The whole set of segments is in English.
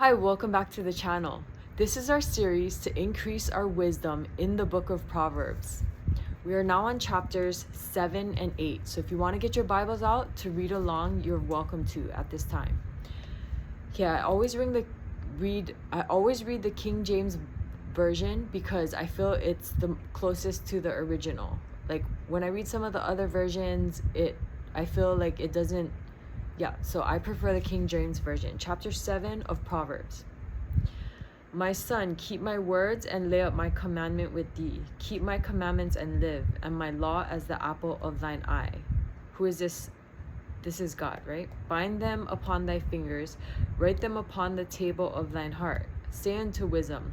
Hi, welcome back to the channel. This is our series to increase our wisdom in the book of Proverbs. We are now on chapters 7 and 8. So if you want to get your Bibles out to read along, you're welcome to at this time. Okay, I always read the King James version because I feel it's the closest to the original. Like when I read some of the other versions, I feel like it doesn't. Yeah, so I prefer the King James version. Chapter 7 of Proverbs. My son, keep my words and lay up my commandment with thee. Keep my commandments and live, and my law as the apple of thine eye. Who is this? This is God, right? Bind them upon thy fingers, write them upon the table of thine heart. Say unto wisdom,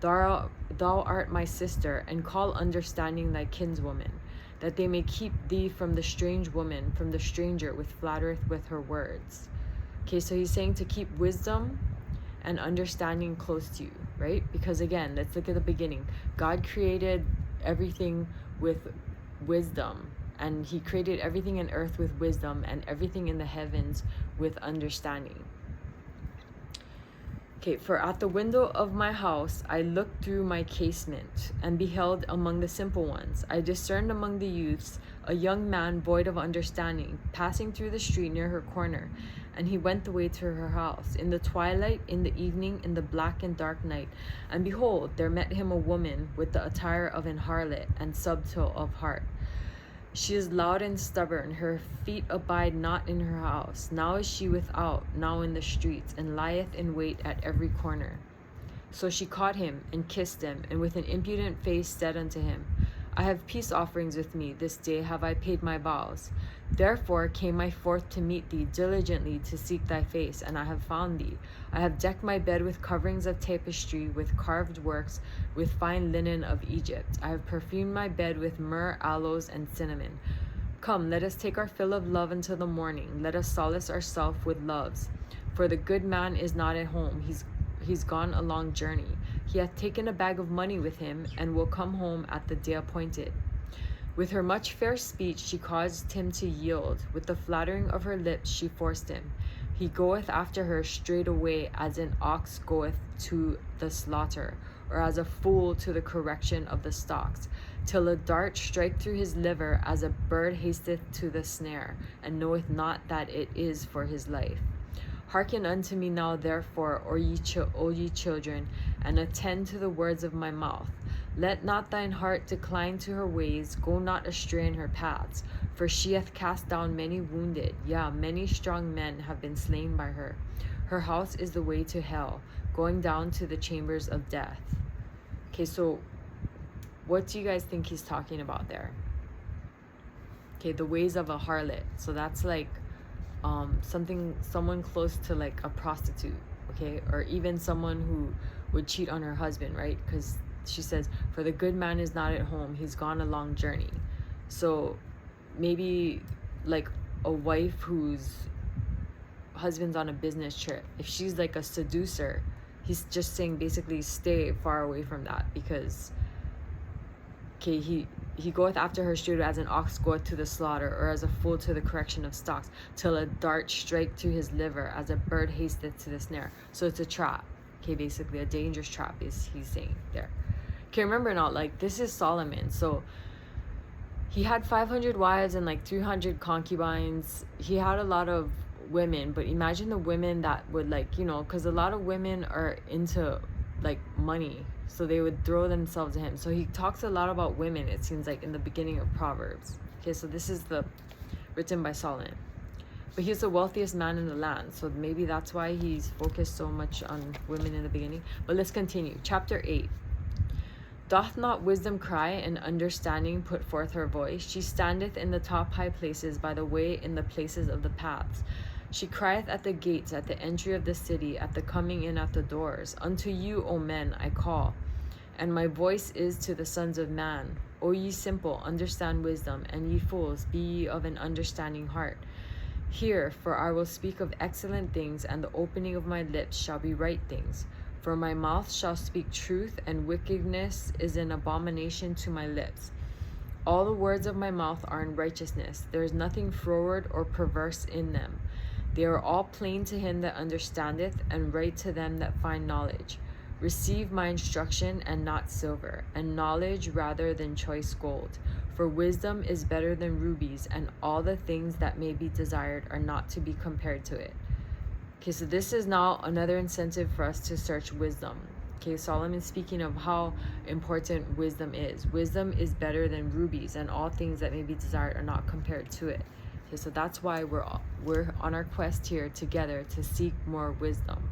thou art my sister, and call understanding thy kinswoman, that they may keep thee from the strange woman, from the stranger which flattereth with her words. Okay, so he's saying to keep wisdom and understanding close to you, right? Because again, let's look at the beginning. God created everything with wisdom, and he created everything in earth with wisdom, and everything in the heavens with understanding. Okay, for at the window of my house I looked through my casement, and beheld among the simple ones. I discerned among the youths a young man void of understanding, passing through the street near her corner. And he went the way to her house, in the twilight, in the evening, in the black and dark night. And behold, there met him a woman with the attire of an harlot, and subtle of heart. She is loud and stubborn, her feet abide not in her house. Now is she without, now in the streets, and lieth in wait at every corner. So she caught him, and kissed him, and with an impudent face said unto him, I have peace offerings with me, this day have I paid my vows. Therefore came I forth to meet thee diligently, to seek thy face, and I have found thee. I have decked my bed with coverings of tapestry, with carved works, with fine linen of Egypt. I have perfumed my bed with myrrh, aloes, and cinnamon. Come, let us take our fill of love until the morning. Let us solace ourselves with loves. For the good man is not at home. He's gone a long journey. He hath taken a bag of money with him, and will come home at the day appointed. With her much fair speech she caused him to yield. With the flattering of her lips she forced him. He goeth after her straightway, as an ox goeth to the slaughter, or as a fool to the correction of the stocks, till a dart strike through his liver, as a bird hasteth to the snare, and knoweth not that it is for his life. Hearken unto me now, therefore, O ye children, and attend to the words of my mouth. Let not thine heart decline to her ways, go not astray in her paths. For she hath cast down many wounded, yea, many strong men have been slain by her. Her house is the way to hell, going down to the chambers of death. Okay, so what do you guys think he's talking about there? Okay, the ways of a harlot. So that's like someone close to like a prostitute, okay, or even someone who would cheat on her husband, right? Because she says, for the good man is not at home, he's gone a long journey. So maybe like a wife whose husband's on a business trip, if she's like a seducer, he's just saying basically stay far away from that, because okay, he goeth after her straight as an ox goeth to the slaughter, or as a fool to the correction of stocks, till a dart strike through his liver, as a bird hasteth to the snare. So it's a trap. Okay, basically a dangerous trap is he's saying there. Okay, remember now, like this is Solomon. So he had 500 wives and like 300 concubines. He had a lot of women, but imagine the women that would like, because a lot of women are into like money, so they would throw themselves at him. So he talks a lot about women, it seems like, in the beginning of Proverbs. Okay, so this is written by Solomon, but he's the wealthiest man in the land, so maybe that's why he's focused so much on women in the beginning. But let's continue. Chapter 8. Doth not wisdom cry, and understanding put forth her voice? She standeth in the top high places, by the way, in the places of the paths. She crieth at the gates, at the entry of the city, at the coming in at the doors. Unto you, O men, I call, and my voice is to the sons of man. O ye simple, understand wisdom, and ye fools, be ye of an understanding heart. Hear, for I will speak of excellent things, and the opening of my lips shall be right things. For my mouth shall speak truth, and wickedness is an abomination to my lips. All the words of my mouth are in righteousness. There is nothing froward or perverse in them. They are all plain to him that understandeth, and right to them that find knowledge. Receive my instruction, and not silver, and knowledge rather than choice gold. For wisdom is better than rubies, and all the things that may be desired are not to be compared to it. Okay, so this is now another incentive for us to search wisdom. Okay, Solomon speaking of how important wisdom is. Wisdom is better than rubies, and all things that may be desired are not compared to it. Okay, so that's why we're on our quest here together to seek more wisdom.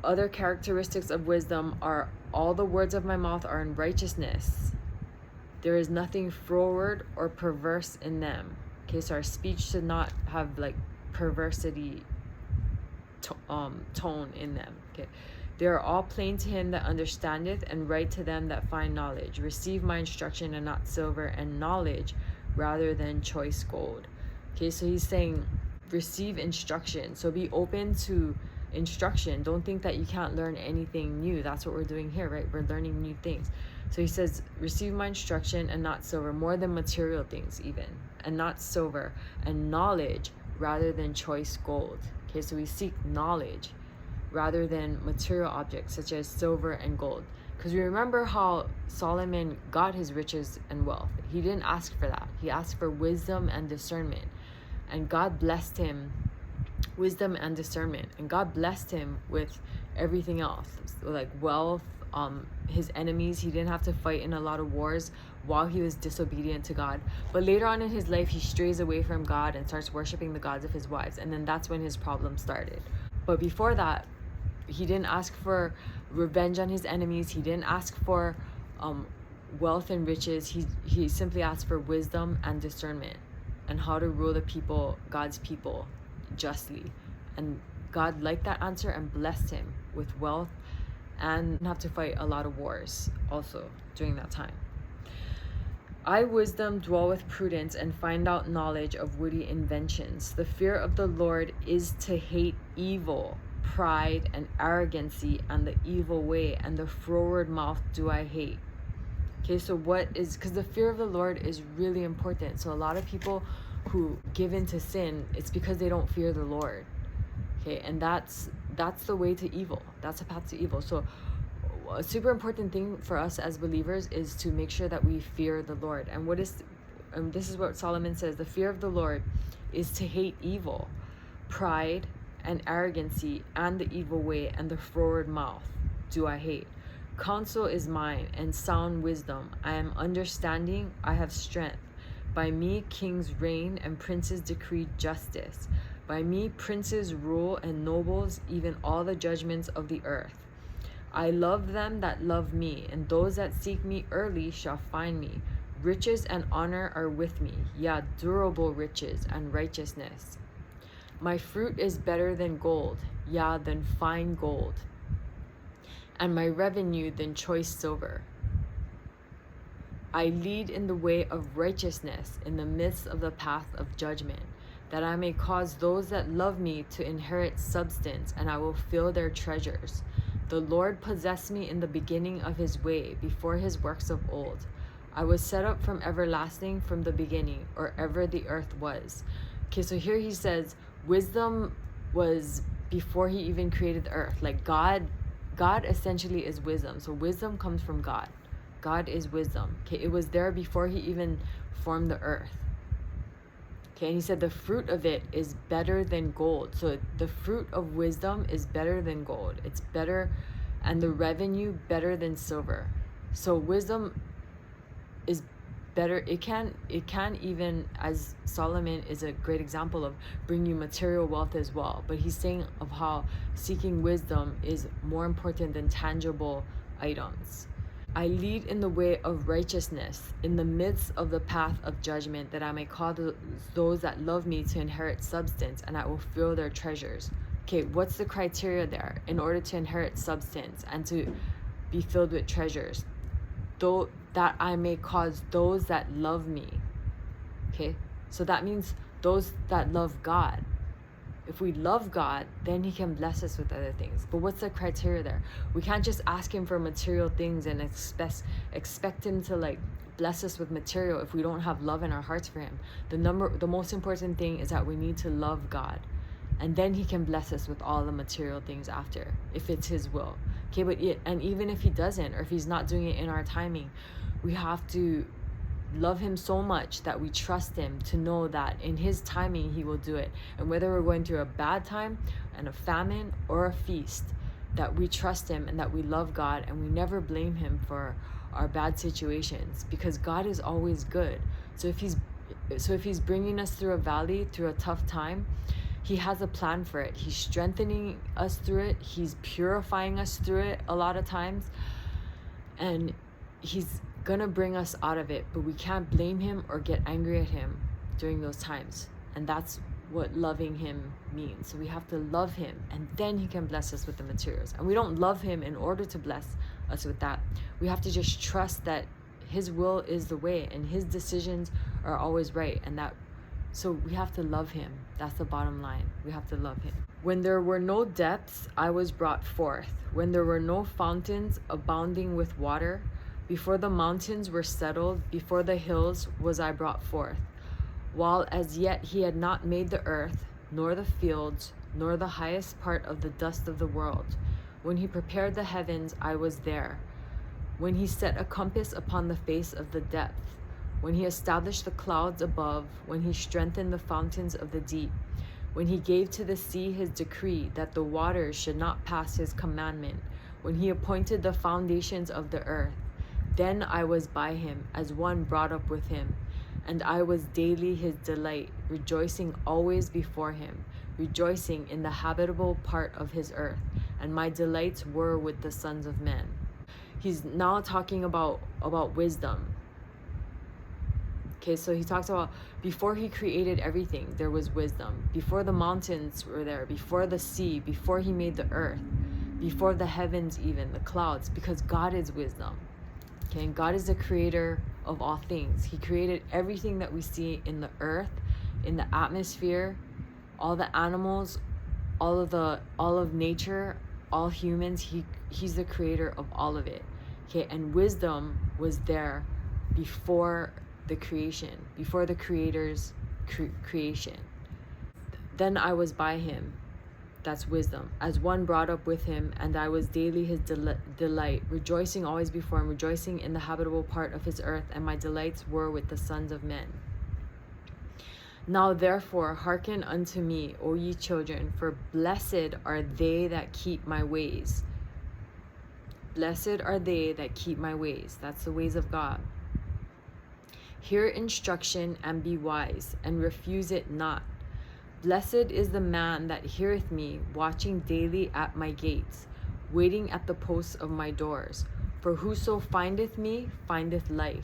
Other characteristics of wisdom are all the words of my mouth are in righteousness. There is nothing froward or perverse in them. Okay, so our speech should not have like perversity tone in them. Okay, they are all plain to him that understandeth, and right to them that find knowledge. Receive my instruction, and not silver, and knowledge rather than choice gold. Okay, so he's saying receive instruction. So be open to instruction. Don't think that you can't learn anything new. That's what we're doing here, right? We're learning new things. So he says, receive my instruction, and not silver, more than material things even, and not silver, and knowledge rather than choice gold. Okay, so we seek knowledge rather than material objects such as silver and gold. Because we remember how Solomon got his riches and wealth. He didn't ask for that. He asked for wisdom and discernment. And God blessed him wisdom and discernment. And God blessed him with everything else, like wealth, his enemies. He didn't have to fight in a lot of wars while he was disobedient to God. But later on in his life, he strays away from God and starts worshiping the gods of his wives. And then that's when his problem started. But before that, he didn't ask for revenge on his enemies. He didn't ask for wealth and riches. He simply asked for wisdom and discernment and how to rule the people, God's people, justly. And God liked that answer and blessed him with wealth, and have to fight a lot of wars also during that time. I, wisdom, dwell with prudence, and find out knowledge of witty inventions. The fear of the Lord is to hate evil, pride and arrogancy, and the evil way, and the froward mouth do I hate. Okay, so what is, because the fear of the Lord is really important. So a lot of people who give in to sin, it's because they don't fear the Lord. Okay, and that's the way to evil. That's a path to evil. So a super important thing for us as believers is to make sure that we fear the Lord. And this is what Solomon says: the fear of the Lord is to hate evil, pride and arrogancy, and the evil way, and the froward mouth do I hate. Counsel is mine, and sound wisdom. I am understanding, I have strength. By me kings reign, and princes decree justice. By me princes rule, and nobles, even all the judgments of the earth. I love them that love me, and those that seek me early shall find me. Riches and honor are with me, yea, durable riches and righteousness. My fruit is better than gold, yea, than fine gold, and my revenue than choice silver. I lead in the way of righteousness in the midst of the path of judgment, that I may cause those that love me to inherit substance, and I will fill their treasures. The Lord possessed me in the beginning of his way, before his works of old. I was set up from everlasting, from the beginning, or ever the earth was. Okay, so here he says wisdom was before he even created the earth. Like God essentially is wisdom. So wisdom comes from God. God is wisdom. Okay, it was there before he even formed the earth. Okay, and he said the fruit of it is better than gold. So the fruit of wisdom is better than gold. It's better, and the revenue better than silver. So wisdom is better. It can even, as Solomon is a great example of, bring you material wealth as well. But he's saying of how seeking wisdom is more important than tangible items. I lead in the way of righteousness, in the midst of the path of judgment, that I may cause those that love me to inherit substance, and I will fill their treasures. Okay, what's the criteria there in order to inherit substance and to be filled with treasures? Though that I may cause those that love me. Okay, so that means those that love God. If we love God, then he can bless us with other things. But what's the criteria there? We can't just ask him for material things and expect him to like bless us with material if we don't have love in our hearts for him. The most important thing is that we need to love God. and then he can bless us with all the material things after, if it's his will. Okay, and even if he doesn't, or if he's not doing it in our timing, we have to love him so much that we trust him to know that in his timing he will do it. And whether we're going through a bad time and a famine or a feast, that we trust him and that we love God, and we never blame him for our bad situations, because God is always good. So if he's bringing us through a valley, through a tough time, he has a plan for it. He's strengthening us through it. He's purifying us through it a lot of times, and he's gonna bring us out of it. But we can't blame him or get angry at him during those times. And that's what loving him means. So we have to love him, and then he can bless us with the materials. And we don't love him in order to bless us with that. We have to just trust that his will is the way, and his decisions are always right. And that, so we have to love him. That's the bottom line. We have to love him. When there were no depths, I was brought forth. When there were no fountains abounding with water, before the mountains were settled, before the hills was I brought forth. While as yet he had not made the earth, nor the fields, nor the highest part of the dust of the world. When he prepared the heavens, I was there. When he set a compass upon the face of the depth, when he established the clouds above, when he strengthened the fountains of the deep, when he gave to the sea his decree that the waters should not pass his commandment, when he appointed the foundations of the earth, then I was by him as one brought up with him, and I was daily his delight, rejoicing always before him, rejoicing in the habitable part of his earth, and my delights were with the sons of men. He's now talking about wisdom. Okay, so he talks about before he created everything, there was wisdom. Before the mountains were there, before the sea, before he made the earth, before the heavens, even the clouds, because God is wisdom. Okay, and God is the creator of all things. He created everything that we see in the earth, in the atmosphere, all the animals, all of nature, all humans. He's the creator of all of it. Okay, and wisdom was there before the creation, before the creator's creation. Then I was by him, that's wisdom, as one brought up with him, and I was daily his delight, rejoicing always before him, rejoicing in the habitable part of his earth, and my delights were with the sons of men. Now therefore hearken unto me, O ye children, for blessed are they that keep my ways. Blessed are they that keep my ways. That's the ways of God. Hear instruction and be wise, and refuse it not. Blessed is the man that heareth me, watching daily at my gates, waiting at the posts of my doors. For whoso findeth me findeth life,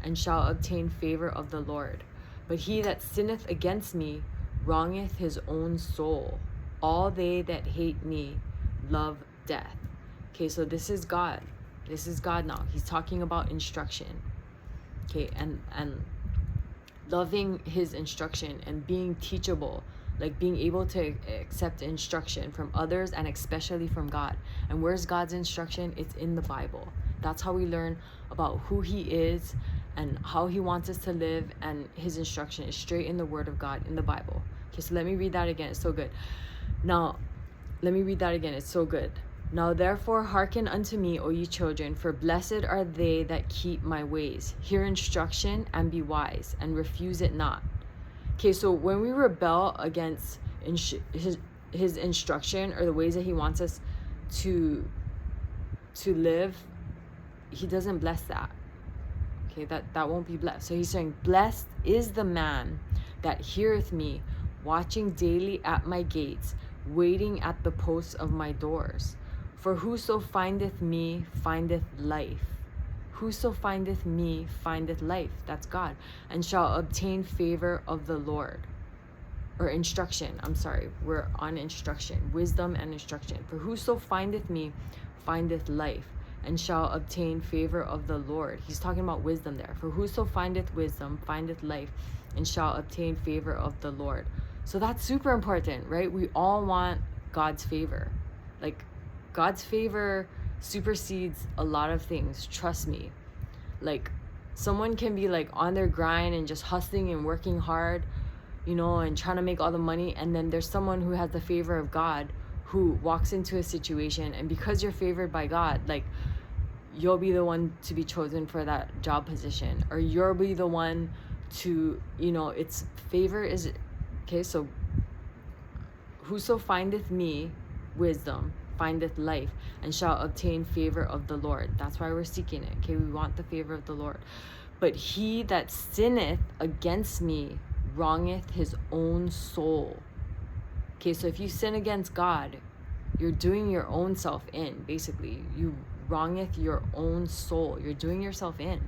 and shall obtain favor of the Lord. But he that sinneth against me wrongeth his own soul. All they that hate me love death. Okay, so this is God. This is God now. He's talking about instruction. Okay, and loving his instruction and being teachable, like being able to accept instruction from others and especially from God. And where's God's instruction? It's in the Bible. That's how we learn about who he is and how he wants us to live, and his instruction is straight in the word of God in the Bible. Okay, so let me read that again. It's so good. Now, let me read that again. It's so good. Now therefore hearken unto me, O ye children, for blessed are they that keep my ways. Hear instruction and be wise, and refuse it not. Okay, so when we rebel against his instruction or the ways that he wants us to live, he doesn't bless that. Okay, that won't be blessed. So he's saying, blessed is the man that heareth me, watching daily at my gates, waiting at the posts of my doors. For whoso findeth me findeth life. Whoso findeth me findeth life. That's God. And shall obtain favor of the Lord. Or instruction. I'm sorry. We're on instruction. Wisdom and instruction. For whoso findeth me findeth life, and shall obtain favor of the Lord. He's talking about wisdom there. For whoso findeth wisdom findeth life, and shall obtain favor of the Lord. So that's super important, right? We all want God's favor. Like, God's favor supersedes a lot of things. Trust me. Like, someone can be like on their grind and just hustling and working hard, and trying to make all the money, and then there's someone who has the favor of God who walks into a situation, and because you're favored by God, like, you'll be the one to be chosen for that job position, or you'll be the one to, it's favor is, okay, so whoso findeth me, wisdom, findeth life, and shall obtain favor of the Lord. That's why we're seeking it, okay? We want the favor of the Lord. But he that sinneth against me wrongeth his own soul. Okay, so if you sin against God, you're doing your own self in, basically. You wrongeth your own soul. You're doing yourself in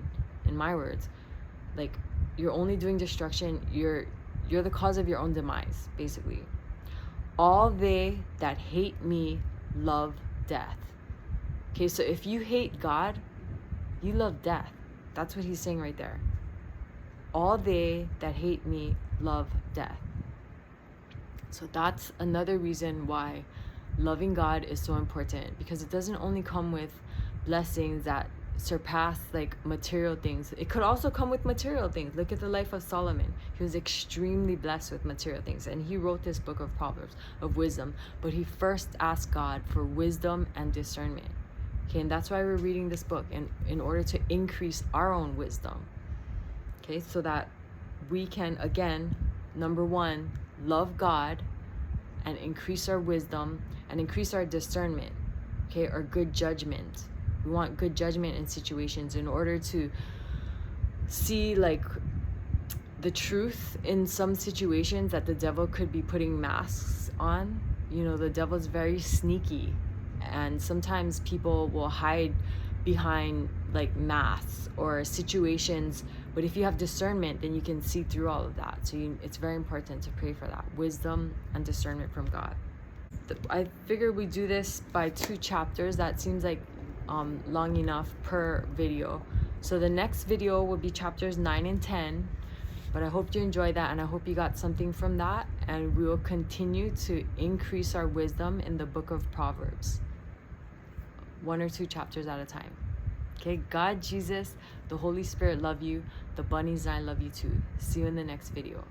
my words. Like, you're only doing destruction. You're the cause of your own demise, basically. All they that hate me love death. Okay, so if you hate God, you love death. That's what he's saying right there. All they that hate me love death. So that's another reason why loving God is so important, because it doesn't only come with blessings that surpass like material things. It could also come with material things. Look at the life of Solomon. He was extremely blessed with material things, and he wrote this book of Proverbs of wisdom, but he first asked God for wisdom and discernment. Okay, and that's why we're reading this book, and in order to increase our own wisdom. Okay, so that we can, again, number one, love God and increase our wisdom and increase our discernment, okay, or good judgment. We want good judgment in situations in order to see like the truth in some situations that the devil could be putting masks on. The devil's very sneaky, and sometimes people will hide behind like masks or situations, but if you have discernment, then you can see through all of that. So it's very important to pray for that wisdom and discernment from God. I figured we do this by 2 chapters. That seems like long enough per video. So the next video will be chapters 9 and 10. But I hope you enjoyed that, and I hope you got something from that, and we will continue to increase our wisdom in the book of Proverbs, 1 or 2 chapters at a time. Okay, God, Jesus, the Holy Spirit love you. The bunnies and I love you too. See you in the next video.